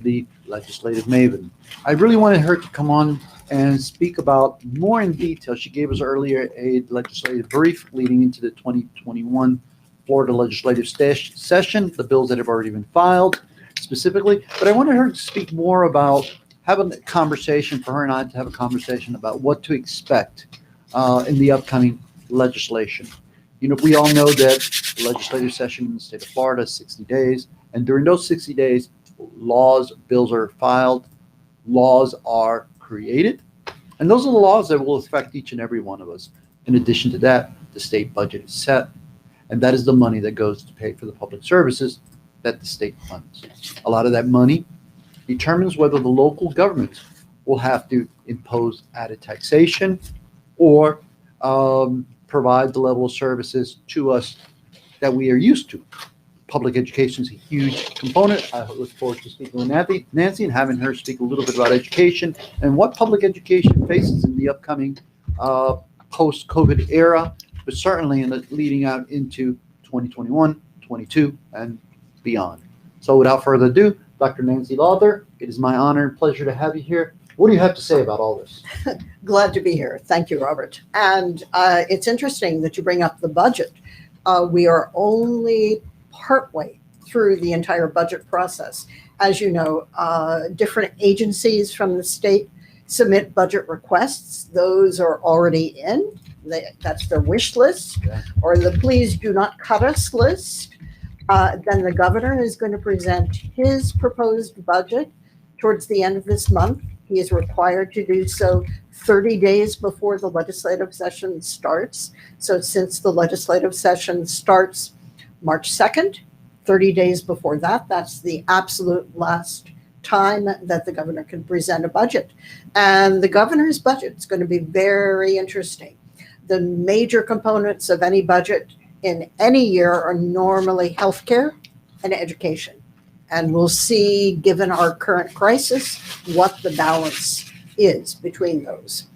the legislative maven. I really wanted her to come on and speak about more in detail. She gave us earlier a legislative brief leading into the 2021 Florida legislative session, the bills that have already been filed specifically. But I wanted her to speak more about having a conversation, for her and I to have a conversation about what to expect in the upcoming legislation. You know, we all know that the legislative session in the state of Florida is 60 days, and during those 60 days, bills are filed, laws are created, and those are the laws that will affect each and every one of us. In addition to that, the state budget is set, and that is the money that goes to pay for the public services that the state funds. A lot of that money determines whether the local governments will have to impose added taxation or provide the level of services to us that we are used to. Public education is a huge component. I look forward to speaking with Nancy and having her speak a little bit about education and what public education faces in the upcoming post-COVID era, but certainly in the leading out into 2021, 22, and beyond. So without further ado, Dr. Nancy Lawther, it is my honor and pleasure to have you here. What do you have to say about all this? Glad to be here. Thank you, Robert. And it's interesting that you bring up the budget. We are only partway through the entire budget process. As you know, different agencies from the state submit budget requests. Those are already in. That's their wish list, or the please do not cut us list. Then the governor is going to present his proposed budget towards the end of this month. He is required to do so 30 days before the legislative session starts. So since the legislative session starts March 2nd, 30 days before that, that's the absolute last time that the governor can present a budget. And the governor's budget is going to be very interesting. The major components of any budget in any year are normally healthcare and education. And we'll see, given our current crisis, what the balance is between those.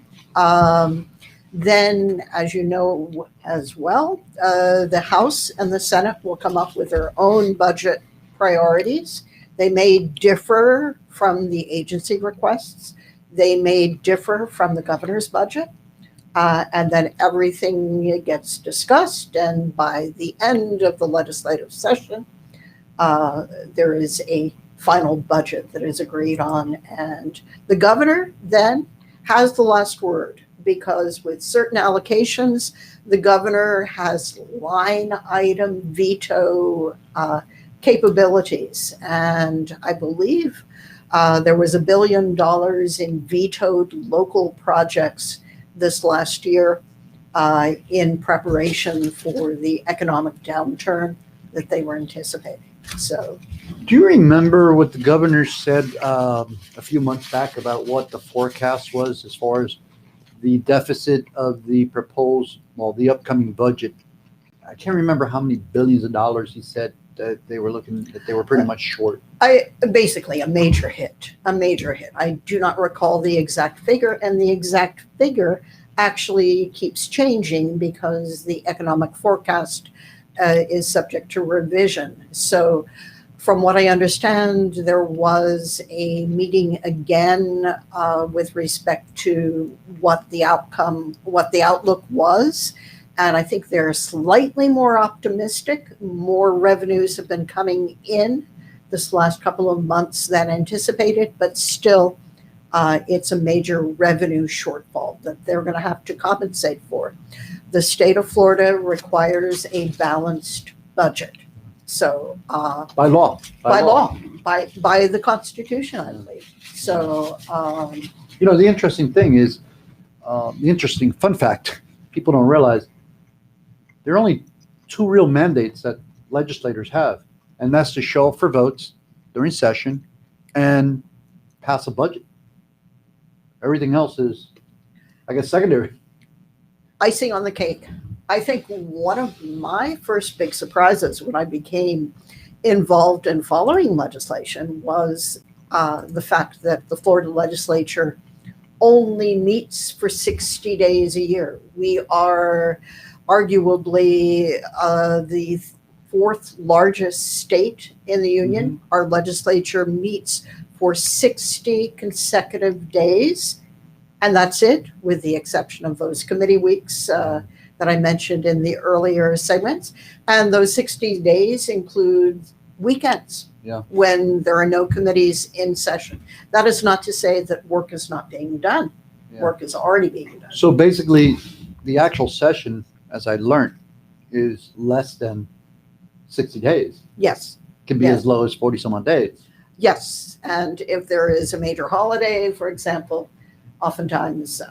Then, as you know as well, the House and the Senate will come up with their own budget priorities. They may differ from the agency requests. They may differ from the governor's budget. And then everything gets discussed. And by the end of the legislative session, there is a final budget that is agreed on. And the governor then has the last word, because with certain allocations, the governor has line item veto capabilities. And I believe there was $1 billion in vetoed local projects this last year in preparation for the economic downturn that they were anticipating. So, do you remember what the governor said a few months back about what the forecast was as far as the deficit of the the upcoming budget? I can't remember how many billions of dollars he said that they were pretty much short. Basically a major hit. I do not recall the exact figure, and the exact figure actually keeps changing because the economic forecast is subject to revision. So from what I understand, there was a meeting again with respect to what the outlook was. And I think they're slightly more optimistic. More revenues have been coming in this last couple of months than anticipated, but still it's a major revenue shortfall that they're going to have to compensate for. The state of Florida requires a balanced budget. So by law, by the Constitution, I believe. So the interesting thing is, the interesting fun fact people don't realize, there are only two real mandates that legislators have, and that's to show up for votes during session and pass a budget. Everything else is, I guess, secondary. Icing on the cake. I think one of my first big surprises when I became involved in following legislation was the fact that the Florida legislature only meets for 60 days a year. We are arguably the fourth largest state in the union. Mm-hmm. Our legislature meets for 60 consecutive days. And that's it, with the exception of those committee weeks that I mentioned in the earlier segments. And those 60 days include weekends when there are no committees in session. That is not to say that work is not being done. Yeah. Work is already being done. So basically, the actual session, as I learned, is less than 60 days. Yes. Can be Yeah. as low as 40 some odd days. Yes, and if there is a major holiday, for example, oftentimes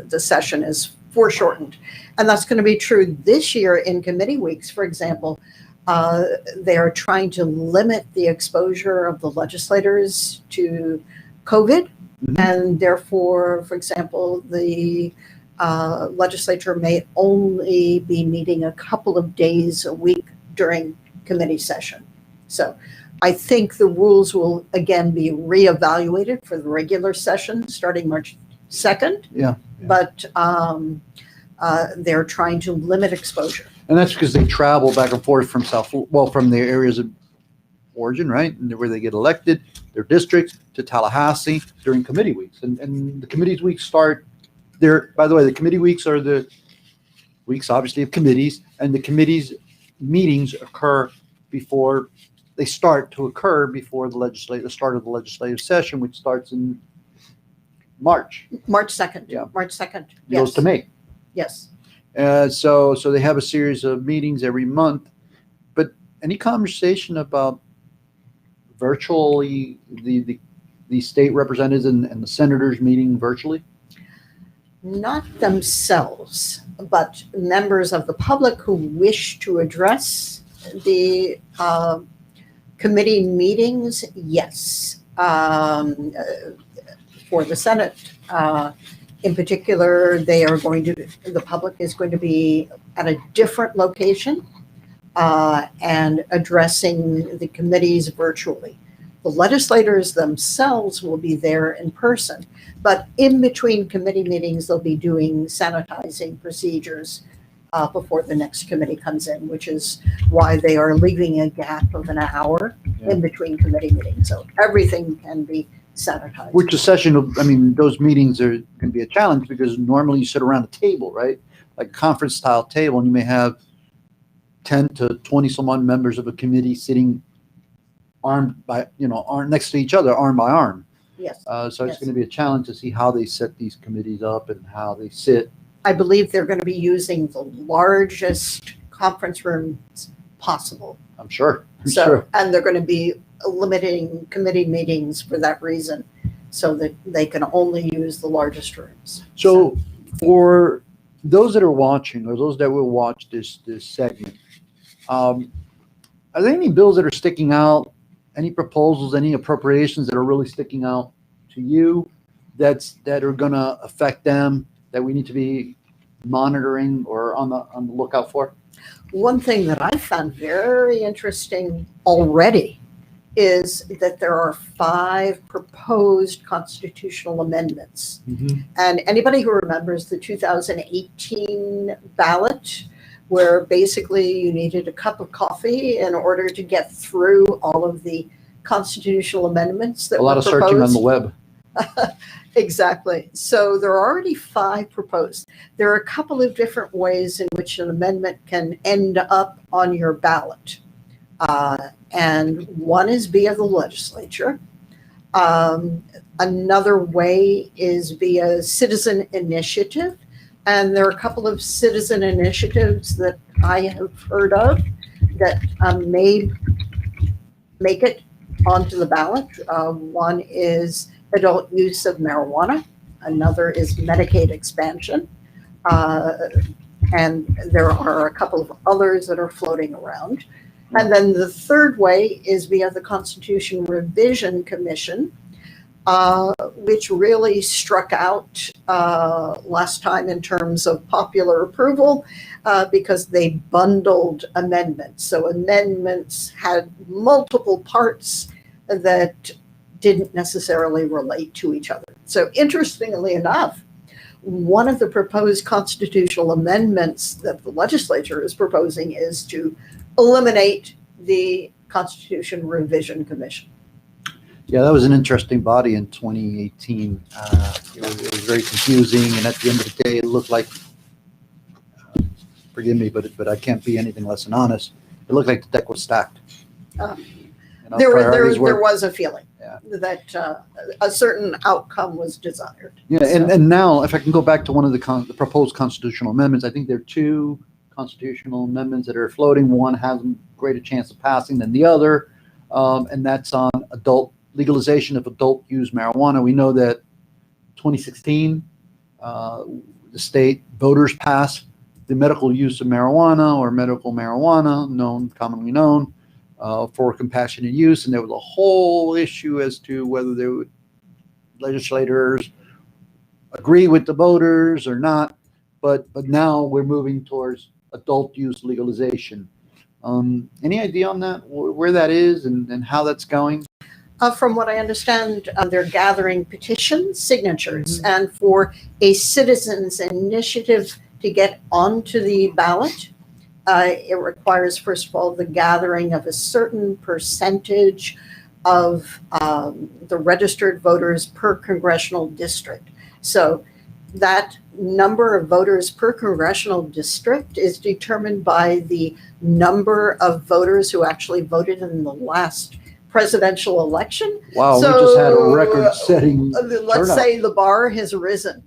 the session is foreshortened. And that's going to be true this year in committee weeks. For example, they are trying to limit the exposure of the legislators to COVID. Mhm. And therefore, for example, the legislature may only be meeting a couple of days a week during committee session. So I think the rules will again be reevaluated for the regular session starting March 2nd. Yeah. But they're trying to limit exposure. And that's because they travel back and forth from from their areas of origin, right? And where they get elected, their districts, to Tallahassee during committee weeks. And the committees weeks start there. By the way, the committee weeks are the weeks, obviously, of committees, and the committees meetings occur before they start to occur before the start of the legislative session, which starts in March. March 2nd. Yeah. March 2nd. It goes to May. Yes. So they have a series of meetings every month. But any conversation about virtually the state representatives and the senators meeting virtually? Not themselves, but members of the public who wish to address the committee meetings, yes. For the Senate, in particular, the public is going to be at a different location and addressing the committees virtually. The legislators themselves will be there in person, but in between committee meetings, they'll be doing sanitizing procedures before the next committee comes in, which is why they are leaving a gap of an hour in between committee meetings. So everything can be sanitized. Which a session, those meetings are going to be a challenge because normally you sit around a table, right? Like a conference style table, and you may have 10 to 20 some odd members of a committee sitting arm next to each other, arm by arm. Yes. So it's going to be a challenge to see how they set these committees up and how they sit. I believe they're going to be using the largest conference rooms possible. I'm sure. Sure. And they're going to be limiting committee meetings for that reason, so that they can only use the largest rooms. So for those that are watching, or those that will watch this segment, are there any bills that are sticking out? Any proposals, any appropriations that are really sticking out to you that are going to affect them, that we need to be monitoring or on the lookout for? One thing that I found very interesting already is that there are 5 proposed constitutional amendments. Mm-hmm. And anybody who remembers the 2018 ballot, where basically you needed a cup of coffee in order to get through all of the constitutional amendments that A lot were of searching on the proposed. web. Exactly. So there are already 5 proposed. There are a couple of different ways in which an amendment can end up on your ballot. And one is via the legislature. Another way is via citizen initiative. And there are a couple of citizen initiatives that I have heard of that may make it onto the ballot. One is adult use of marijuana. Another is Medicaid expansion. And there are a couple of others that are floating around. And then the third way is via the Constitution Revision Commission, which really struck out last time in terms of popular approval because they bundled amendments. So amendments had multiple parts that didn't necessarily relate to each other. So interestingly enough, one of the proposed constitutional amendments that the legislature is proposing is to eliminate the Constitution Revision Commission. Yeah, that was an interesting body in 2018. It was very confusing, and at the end of the day, it looked like, forgive me, but I can't be anything less than honest. It looked like the deck was stacked. Uh, You know, There priorities were, was a feeling Yeah. that a certain outcome was desired. yeah, So- and now, if I can go back to one of the proposed constitutional amendments, I think there are two constitutional amendments that are floating. One has a greater chance of passing than the other, and that's on adult legalization of adult use marijuana. We know that 2016, the state voters passed the medical use of marijuana, or medical marijuana, commonly known, for compassionate use, and there was a whole issue as to whether legislators agree with the voters or not. But now we're moving towards adult use legalization. Any idea on that, where that is, and how that's going? From what I understand, they're gathering petition signatures, and for a citizens initiative to get onto the ballot, it requires, first of all, the gathering of a certain percentage of the registered voters per congressional district. So that number of voters per congressional district is determined by the number of voters who actually voted in the last presidential election. Wow, we So, just had a record-setting Let's turnout. say the bar has risen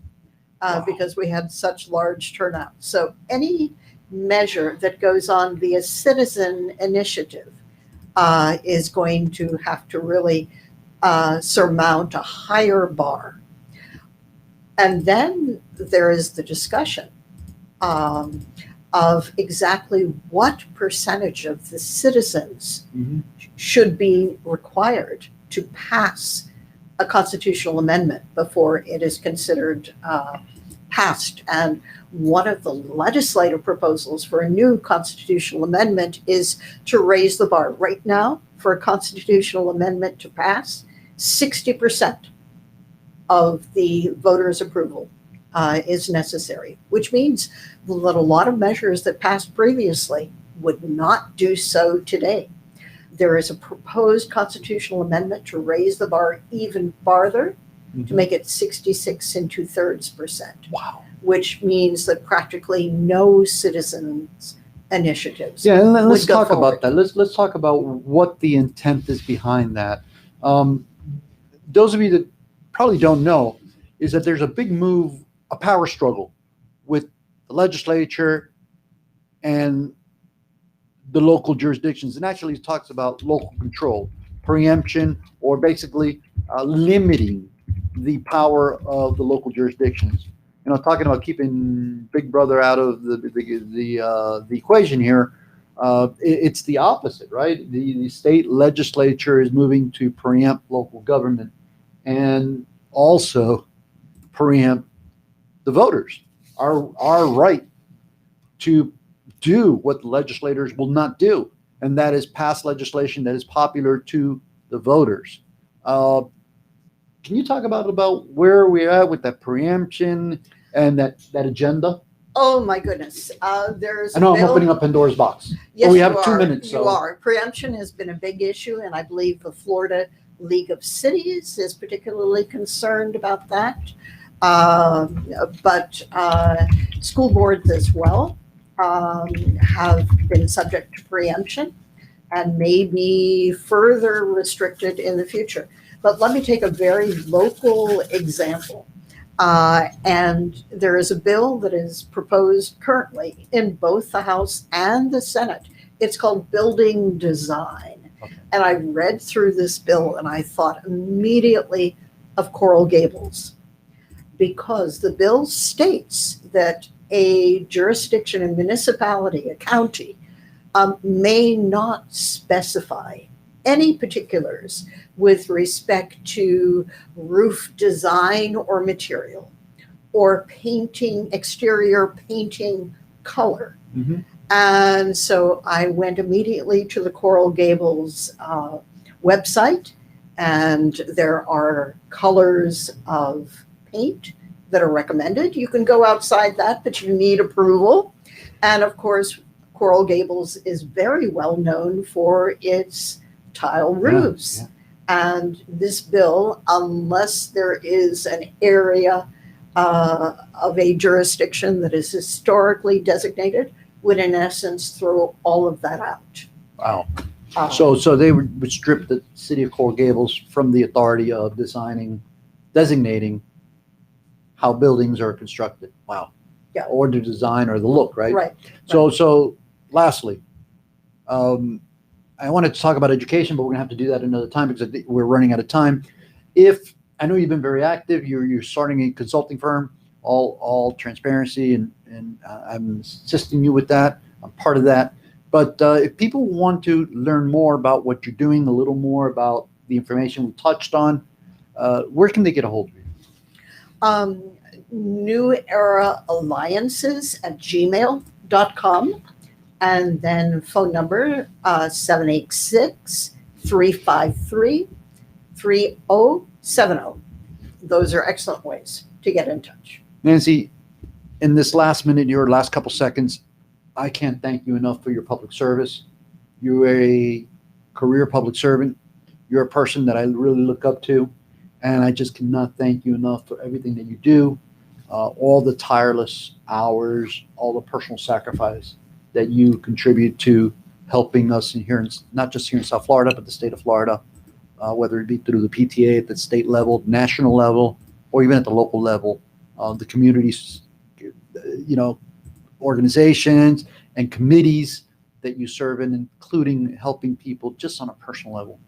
Wow. because we had such large turnout. So any measure that goes on via citizen initiative is going to have to really surmount a higher bar. And then there is the discussion of exactly what percentage of the citizens Mhm. should be required to pass a constitutional amendment before it is considered passed. And one of the legislative proposals for a new constitutional amendment is to raise the bar. Right now, for a constitutional amendment to pass, 60% of the voters' approval is necessary, which means that a lot of measures that passed previously would not do so today. There is a proposed constitutional amendment to raise the bar even farther, to make it 66 2/3%, Wow. which means that practically no citizens initiatives. Yeah, and let's would go talk forward. about that. Let's talk about what the intent is behind that. Those of you that probably don't know is that there's a big move, a power struggle with the legislature and the local jurisdictions. And actually, it talks about local control, preemption, or basically limiting the power of the local jurisdictions. Talking about keeping Big Brother out of the equation here. It's the opposite, right? The state legislature is moving to preempt local government and also preempt the voters, our right to do what the legislators will not do, and that is pass legislation that is popular to the voters. Can you talk about where we're at with that preemption and that agenda? Oh my goodness. There's I know I'm bill- opening up Pandora's box. Yes, we have you 2 are. minutes. You So. are. Preemption has been a big issue, and I believe the Florida League of Cities is particularly concerned about that. But school boards as well have been subject to preemption and may be further restricted in the future. But let me take a very local example. And there is a bill that is proposed currently in both the House and the Senate. It's called Building Design. Okay. And I read through this bill and I thought immediately of Coral Gables, because the bill states that a jurisdiction, a municipality, a county, may not specify any particulars with respect to roof design or material, or painting, exterior painting color. Mm-hmm. And so I went immediately to the Coral Gables website, and there are colors of paint that are recommended. You can go outside that, but you need approval. And of course, Coral Gables is very well known for its tile roofs. Yeah. And this bill, unless there is an area of a jurisdiction that is historically designated, would in essence throw all of that out. Wow. Uh, So they would strip the city of Coral Gables from the authority of designating how buildings are constructed. Wow. Yeah. Or the design or the look, right? Right. So lastly, I wanted to talk about education, but we're gonna have to do that another time because I think we're running out of time. If I know you've been very active, you're starting a consulting firm, all transparency, and I'm assisting you with that. I'm part of that. But if people want to learn more about what you're doing, a little more about the information we touched on, where can they get a hold of you? New Era Alliances at gmail.com. And then phone number 786-353-3070. Those are excellent ways to get in touch. Nancy, in this last minute, your last couple seconds, I can't thank you enough for your public service. You're a career public servant. You're a person that I really look up to. And I just cannot thank you enough for everything that you do, all the tireless hours, all the personal sacrifice that you contribute to helping us not just here in South Florida, but the state of Florida, whether it be through the PTA at the state level, national level, or even at the local level, the communities, organizations and committees that you serve in, including helping people just on a personal level.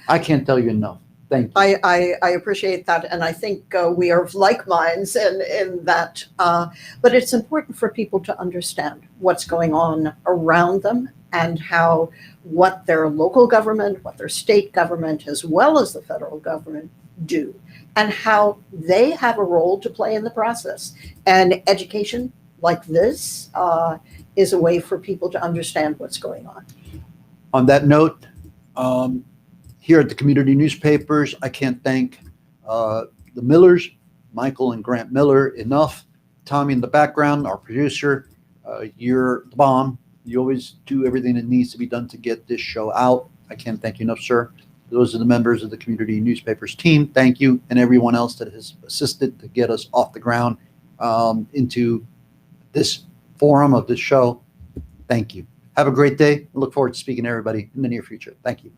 I can't tell you enough. Thank you. I appreciate that, and I think we are of like minds in that. But it's important for people to understand what's going on around them and how what their local government, what their state government, as well as the federal government do, and how they have a role to play in the process. And education like this is a way for people to understand what's going on. On that note, here at the community newspapers, I can't thank the Millers, Michael and Grant Miller, enough. Tommy in the background, our producer, you're the bomb. You always do everything that needs to be done to get this show out. I can't thank you enough, sir. Those are the members of the community newspapers team. Thank you, and everyone else that has assisted to get us off the ground into this forum of this show. Thank you. Have a great day. I look forward to speaking to everybody in the near future. Thank you. Bye.